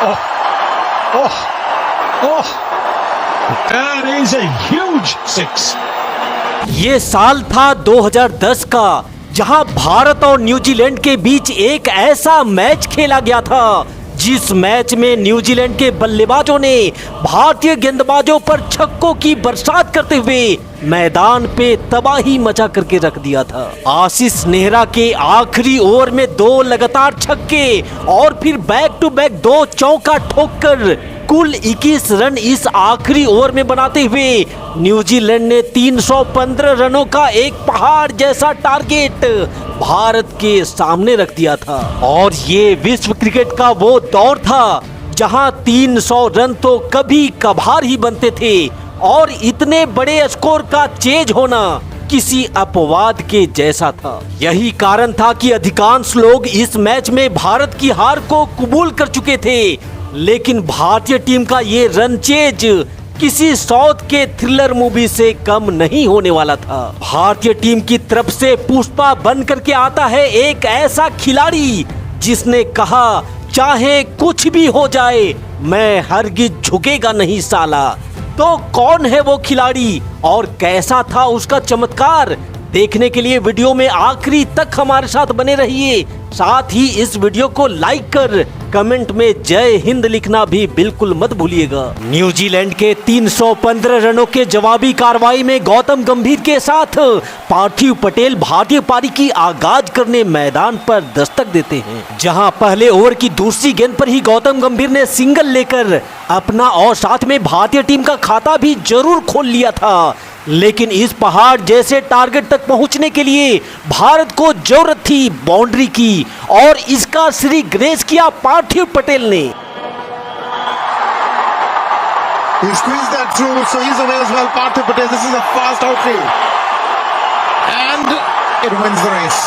Oh, oh, oh. That is a huge six. ये साल था 2010 का, जहां भारत और न्यूजीलैंड के बीच एक ऐसा मैच खेला गया था जिस मैच में न्यूजीलैंड के बल्लेबाजों ने भारतीय गेंदबाजों पर छक्कों की बरसात करते हुए मैदान पे तबाही मचा करके रख दिया था। आशीष नेहरा के आखिरी ओवर में 2 लगातार छक्के और फिर बैक टू बैक 2 चौका ठोककर कुल 21 रन इस आखिरी ओवर में बनाते हुए न्यूजीलैंड ने 315 रनों का एक पहाड़ जैसा टारगेट भारत के सामने रख दिया था। और ये विश्व क्रिकेट का वो दौर था जहां 300 रन तो कभी कभार ही बनते थे और इतने बड़े स्कोर का चेज होना किसी अपवाद के जैसा था। यही कारण था कि अधिकांश लोग इस मैच में भारत की हार को कबूल कर चुके थे, लेकिन भारतीय टीम का ये रन चेज किसी साउथ के थ्रिलर मूवी से कम नहीं होने वाला था। भारतीय टीम की तरफ से पुष्पा बन करके आता है एक ऐसा खिलाड़ी जिसने कहा, चाहे कुछ भी हो जाए मैं हरगिज झुकेगा नहीं साला। तो कौन है वो खिलाड़ी और कैसा था उसका चमत्कार, देखने के लिए वीडियो में आखिरी तक हमारे साथ बने रहिए। साथ ही इस वीडियो को लाइक कर कमेंट में जय हिंद लिखना भी बिल्कुल मत भूलिएगा। न्यूजीलैंड के 315 रनों के जवाबी कार्रवाई में गौतम गंभीर के साथ पार्थिव पटेल भारतीय पारी की आगाज करने मैदान पर दस्तक देते हैं, जहां पहले ओवर की दूसरी गेंद पर ही गौतम गंभीर ने सिंगल लेकर अपना और साथ में भारतीय टीम का खाता भी जरूर खोल लिया था। लेकिन इस पहाड़ जैसे टारगेट तक पहुंचने के लिए भारत को जरूरत थी बाउंड्री की, और इसका श्री ग्रेस किया पार्थिव पटेल ने। He squeezed that through, so he's away as well. Parthiv Patel, this is a fast outfield, and it wins the race.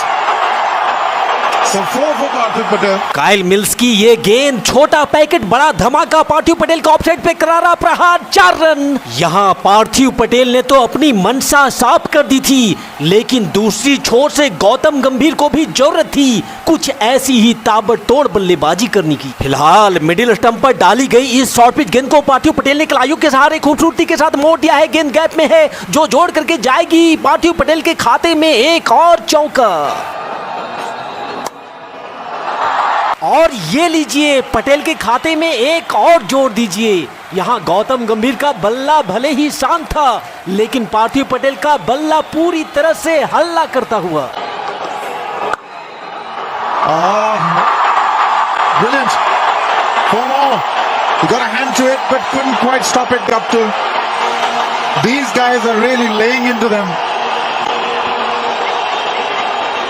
So 4 for Parthiv Patel. Kyle mills की ये गेंद, छोटा पैकेट बड़ा धमाका, पार्थिव पटेल का ऑफसाइड पे करारा प्रहार, 4 रन। यहाँ पार्थिव पटेल ने तो अपनी मंशा साफ कर दी थी, लेकिन दूसरी छोर से गौतम गंभीर को भी जरूरत थी कुछ ऐसी ही ताबड़तोड़ बल्लेबाजी करने की। फिलहाल मिडिल स्टंप पर डाली गई इस शॉर्ट पिच गेंद को पार्थिव पटेल ने कलाइयों के सहारे खूबसूरती के साथ मोड़ दिया है। गेंद गैप में है जो जोड़ करके जाएगी पार्थिव पटेल के खाते में एक और चौका। और ये लीजिए, पटेल के खाते में एक और जोड़ दीजिए। यहाँ गौतम गंभीर का बल्ला भले ही शांत था, लेकिन पार्थिव पटेल का बल्ला पूरी तरह से हल्ला करता हुआ। Brilliant. 4 more. He got a hand to it, but couldn't quite stop it up to. These guys are really laying into them.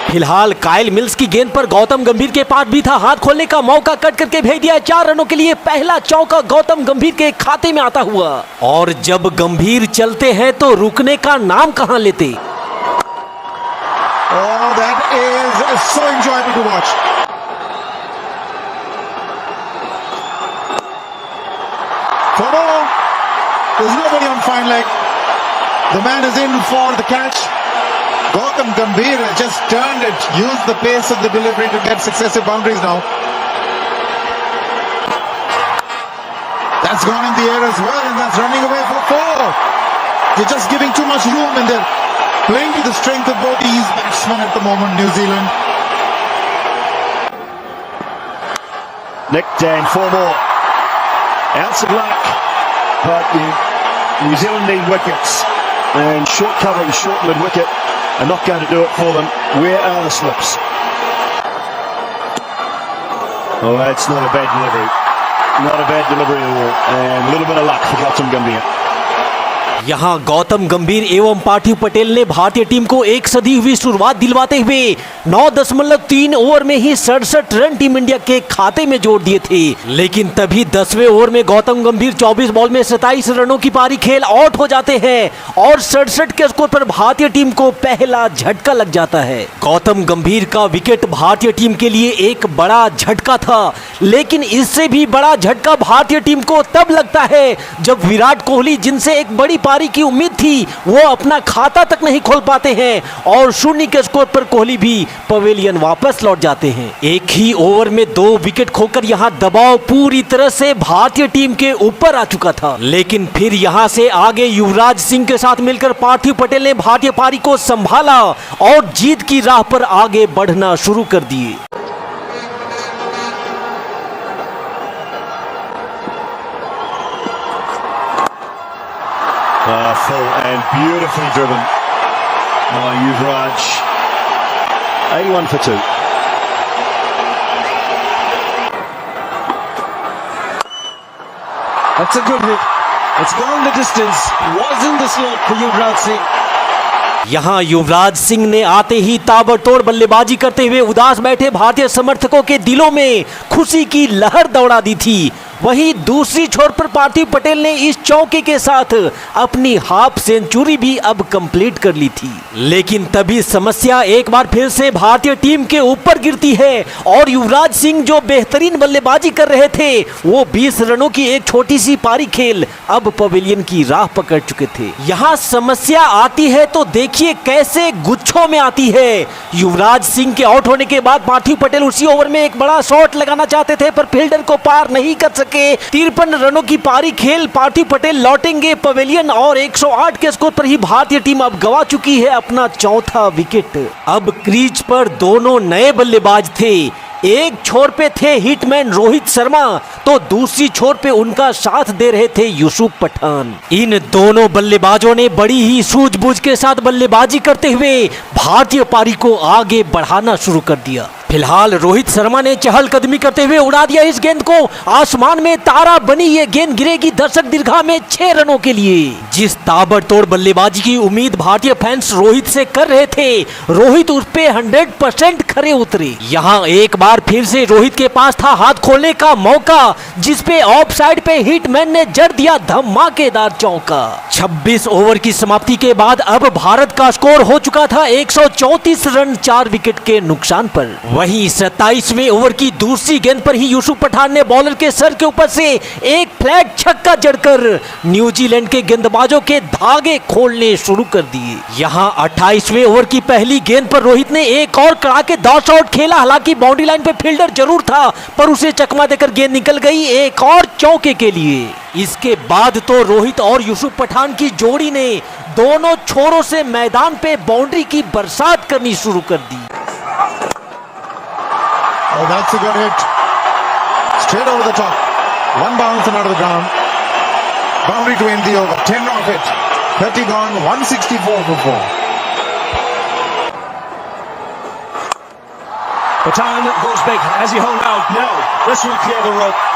फिलहाल काइल मिल्स की गेंद पर गौतम गंभीर के पास भी था हाथ खोलने का मौका, कट करके भेज दिया 4 रनों के लिए। पहला चौका गौतम गंभीर के खाते में आता हुआ। और जब गंभीर चलते हैं तो रुकने का नाम कहां लेते। Oh, that is so enjoyable to watch. For more, there's nobody on fine leg. The man is in for the catch. Gautam Gambhir has just turned it, used the pace of the delivery to get successive boundaries now. That's gone in the air as well, and that's running away for 4. You're just giving too much room, and they're playing to the strength of both these batsmen at the moment, New Zealand. Nicked in 4 more. Ounce of luck, but New Zealand need wickets, and short cover and short mid wicket are not going to do it for them. Where are the slips? Oh, that's not a bad delivery. Not a bad delivery at all. And a little bit of luck for Gautam Gambhir. यहाँ गौतम गंभीर एवं पार्थिव पटेल ने भारतीय team को एक सदी हुई शुरुआत दिलवाते हुए 9.3 ओवर में ही 67 रन टीम इंडिया के खाते में जोड़ दिए थे। लेकिन तभी 10वें ओवर में गौतम गंभीर 24 बॉल में 27 रनों की पारी खेल आउट हो जाते हैं और 67 के स्कोर पर भारतीय टीम को पहला झटका लग जाता है। गौतम गंभीर का विकेट भारतीय टीम के लिए एक बड़ा झटका था, लेकिन इससे भी बड़ा झटका भारतीय टीम को तब लगता है जब विराट कोहली, जिनसे एक बड़ी पारी की उम्मीद थी वो अपना खाता तक नहीं खोल पाते हैं और 0 के स्कोर पर कोहली भी पवेलियन वापस लौट जाते हैं। एक ही ओवर में 2 विकेट खोकर यहाँ दबाव पूरी तरह से भारतीय टीम के ऊपर आ चुका था, लेकिन फिर यहाँ से आगे युवराज सिंह के साथ मिलकर पार्थिव पटेल ने भारतीय पारी को संभाला और जीत की राह पर आगे बढ़ना शुरू कर दिए। Full and beautifully driven by Yuvraj. 81 for 2. That's a good hit. It's gone the distance. Wasn't the slope for Yuvraj Singh. यहाँ युवराज सिंह ने आते ही ताबड़तोड़ बल्लेबाजी करते हुए उदास बैठे भारतीय समर्थकों के दिलों में खुशी की लहर दौड़ा दी थी। वहीं दूसरी छोर पर पार्थिव पटेल ने इस चौके के साथ अपनी हाफ सेंचुरी भी अब कंप्लीट कर ली थी, लेकिन तभी समस्या एक बार फिर से भारतीय टीम के ऊपर गिरती है और युवराज सिंह जो बेहतरीन बल्लेबाजी कर रहे थे वो 20 रनों की एक छोटी सी पारी खेल अब पवेलियन की राह पकड़ चुके थे। यहाँ समस्या आती है तो देखिए कैसे गुच्छों में आती है। युवराज सिंह के आउट होने के बाद पार्थिव पटेल उसी ओवर में एक बड़ा शॉट लगाना चाहते थे पर फील्डर को पार नहीं कर सके। 53 रनों की पारी खेल पार्थिव पटेल लौटेंगे पवेलियन और 108 के स्कोर पर ही भारतीय टीम अब गवा चुकी है अपना चौथा विकेट। अब क्रीज पर दोनों नए बल्लेबाज थे। एक छोर पे थे हिटमैन रोहित शर्मा तो दूसरी छोर पे उनका साथ दे रहे थे यूसुफ पठान। इन दोनों बल्लेबाजों ने बड़ी ही सूझबूझ के साथ बल्लेबाजी करते हुए भारतीय पारी को आगे बढ़ाना शुरू कर दिया। फिलहाल रोहित शर्मा ने चहलकदमी करते हुए उड़ा दिया इस गेंद को आसमान में, तारा बनी ये गेंद गिरेगी दर्शक दीर्घा में 6 रनों के लिए। जिस ताबड़तोड़ बल्लेबाजी की उम्मीद भारतीय फैंस रोहित से कर रहे थे, रोहित उस पे 100% खरे उतरे। यहाँ एक बार फिर से रोहित के पास था हाथ खोलने का मौका, जिसपे ऑफ साइड पे हिटमैन ने जड़ दिया धमाकेदार चौका। 26 ओवर की समाप्ति के बाद अब भारत का स्कोर हो चुका था 134 रन 4 विकेट के नुकसान पर। वहीं 27वें ओवर की दूसरी गेंद पर ही यूसुफ पठान ने बॉलर के सर के ऊपर से एक फ्लैट छक्का जड़कर न्यूजीलैंड के गेंदबाजों के धागे खोलने शुरू कर दिए। यहां 28वें ओवर की पहली गेंद पर रोहित ने एक और कड़ाकेदार शॉट खेला। हालांकि बाउंड्री लाइन पे फील्डर जरूर था पर उसे चकमा देकर गेंद निकल गई एक और चौके के लिए। इसके बाद तो रोहित और यूसुफ पठान की जोड़ी ने दोनों छोरों से मैदान पे बाउंड्री की बरसात करनी शुरू कर दी। Oh, that's a good hit. Straight over the top. One bounce and out of the ground. Boundary to end the over. 10 off it. 30 gone. 164 for 4. Patan goes big. Has he hung out? No. This will clear the rope.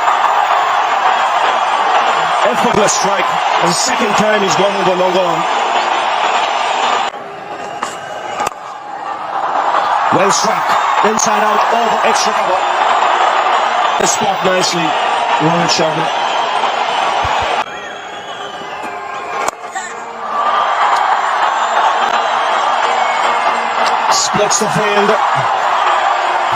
Effortless strike. The second time he's gone over long on. Well struck. Inside out, over, extra cover. The spot nicely, Rohit Sharma. Splits the field.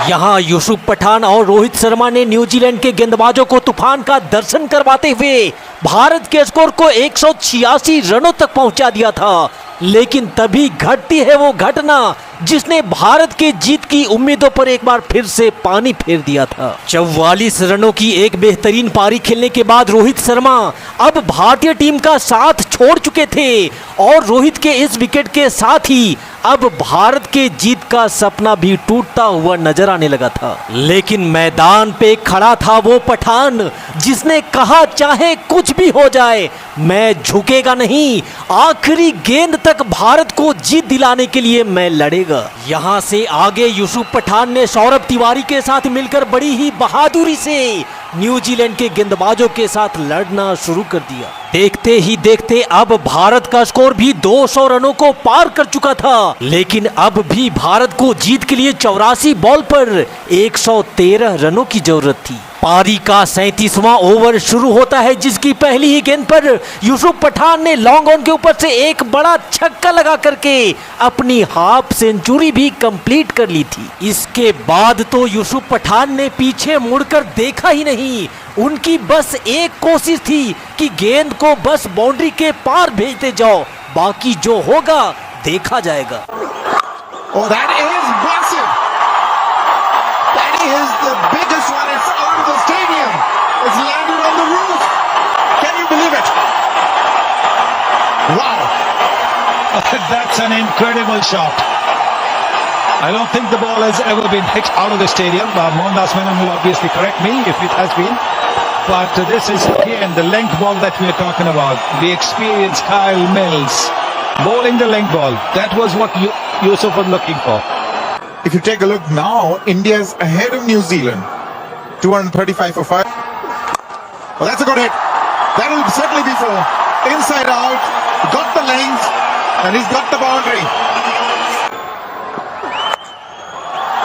यहाँ यूसुफ पठान और रोहित शर्मा ने New Zealand के गेंदबाजों को तूफान का दर्शन करवाते हुए भारत के स्कोर को 186 रनों तक पहुंचा दिया था। लेकिन तभी घटती है वो घटना जिसने भारत के जीत की उम्मीदों पर एक बार फिर से पानी फेर दिया था। 44 रनों की एक बेहतरीन पारी खेलने के बाद रोहित शर्मा अब भारतीय टीम का साथ छोड़ चुके थे और रोहित के इस विकेट के साथ ही अब भारत के जीत का सपना भी टूटता हुआ नजर आने लगा था। लेकिन मैदान पे खड़ा था वो पठान जिसने कहा चाहे कुछ भी हो जाए मैं झुकेगा नहीं, आखिरी गेंद तक भारत को जीत दिलाने के लिए मैं लड़ेगा। यहाँ से आगे यूसुफ पठान ने सौरभ तिवारी के साथ मिलकर बड़ी ही बहादुरी से न्यूजीलैंड के गेंदबाजों के साथ लड़ना शुरू कर दिया। देखते ही देखते अब भारत का स्कोर भी 200 रनों को पार कर चुका था, लेकिन अब भी भारत को जीत के लिए 84 बॉल पर 113 रनों की जरूरत थी। पारी का 37वां ओवर शुरू होता है, जिसकी पहली ही गेंद पर यूसुफ पठान ने लॉन्ग ऑन के ऊपर से एक बड़ा छक्का लगा करके अपनी हाफ सेंचुरी भी कंप्लीट कर ली थी। इसके बाद तो यूसुफ पठान ने पीछे मुड़कर देखा ही नहीं। उनकी बस एक कोशिश थी कि गेंद को बस बाउंड्री के पार भेजते जाओ, बाकी जो होगा देखा जाएगा। Oh, that is massive. That is the biggest one. It's out of the stadium. It's landed on the roof. Can you believe it? Wow. That's an incredible shot. I don't think the ball has ever been hit out of the stadium. Mohandas Menon will obviously correct me if it has been. But this is again the length ball that we are talking about. The experienced Kyle Mills bowling the length ball. That was what Yusuf was looking for. If you take a look now, India's ahead of New Zealand. 235 for 5. Well, that's a good hit. That will certainly be 4. Inside out. Got the length. And he's got the boundary.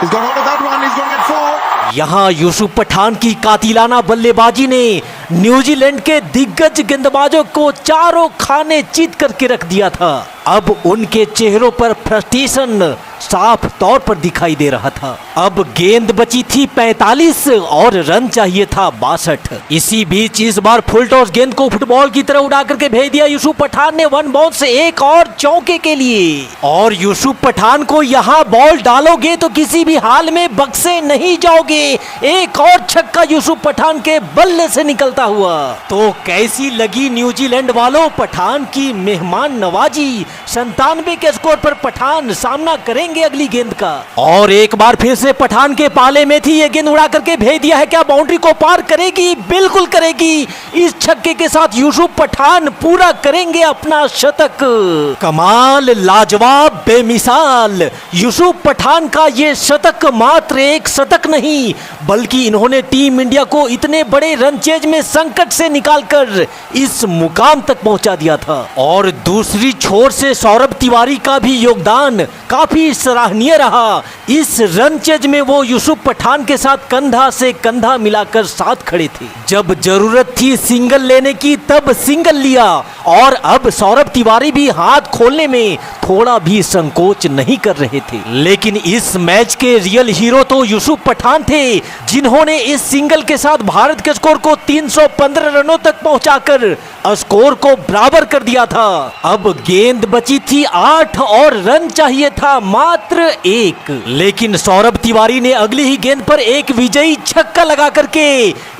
He's got hold of that one. He's going to get 4. यहाँ यूसुफ पठान की कातिलाना बल्लेबाजी ने New Zealand के दिग्गज गेंदबाजों को चारों खाने चित करके रख दिया था। अब उनके चेहरों पर फ्रस्ट्रेशन साफ तौर पर दिखाई दे रहा था। अब गेंद बची थी 45 और रन चाहिए था 62। इसी बीच इस बार फुल टॉस गेंद को फुटबॉल की तरह उड़ा करके भेज दिया यूसुफ पठान ने वन बाउंस से एक और चौके के लिए। और यूसुफ पठान को यहाँ बॉल डालोगे तो किसी भी हाल में बक्से नहीं जाओगे। एक और छक्का यूसुफ पठान के बल्ले से निकलता हुआ। तो कैसी लगी न्यूजीलैंड वालों पठान की मेहमान नवाजी? 97 के स्कोर पर पठान सामना करेंगे अगली गेंद का। और एक बार फिर से पठान के पाले में थी ये गेंद, उड़ा करके भेज दिया है। क्या बाउंड्री को पार करेगी? बिल्कुल करेगी। इस छक्के के साथ यूसुफ पठान पूरा करेंगे अपना शतक। कमाल, लाजवाब, बेमिसाल यूसुफ पठान का ये शतक मात्र एक शतक नहीं, बल्कि इन्होंने टीम इंडिया को इतने बड़े रन चेज में संकट से निकालकर इस मुकाम तक पहुंचा दिया था। और दूसरी छोर से सौरभ तिवारी का भी योगदान काफी सराहनीय रहा। इस रन चेज में वो यूसुफ पठान के साथ कंधा से कंधा मिलाकर साथ खड़े थे। जब जरूरत थी सिंगल लेने की तब सिंगल लिया, और अब सौरभ तिवारी भी हाथ खोलने में थोड़ा भी संकोच नहीं कर रहे थे। लेकिन इस मैच के रियल हीरो तो यूसुफ पठान थे, जिन्होंने इस सिंगल के साथ भारत के स्कोर को 315 रनों तक पहुंचाकर स्कोर को बराबर कर दिया था। अब गेंद बची थी 8 और रन चाहिए था मात्र 1। लेकिन सौरभ तिवारी ने अगली ही गेंद पर एक विजयी छक्का लगा करके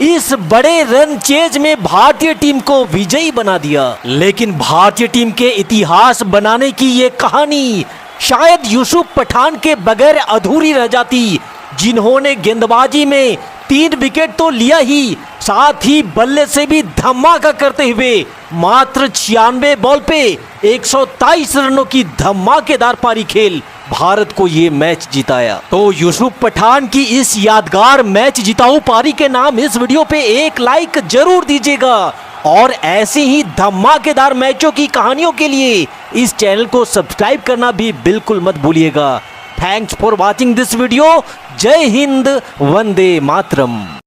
इस बड़े रन चेज में भारतीय टीम को विजयी बना दिया। लेकिन भारतीय टीम के इतिहास बनाने की ये कहानी शायद यूसुफ पठान के बगैर अधूरी रह जाती, जिन्होंने गेंदबाजी में 3 विकेट तो लिया ही, साथ ही बल्ले से भी धमाका करते हुए मात्र 96 बॉल पे 123 रनों की धमाकेदार पारी खेल भारत को ये मैच जिताया। तो यूसुफ पठान की इस यादगार मैच जिताऊ पारी के नाम इस वीडियो पे एक लाइक जरूर दीजिएगा, और ऐसे ही धमाकेदार मैचों की कहानियों के लिए इस चैनल को सब्सक्राइब करना भी बिल्कुल मत भूलिएगा। Thanks for watching this video. जय हिंद, वंदे मातरम।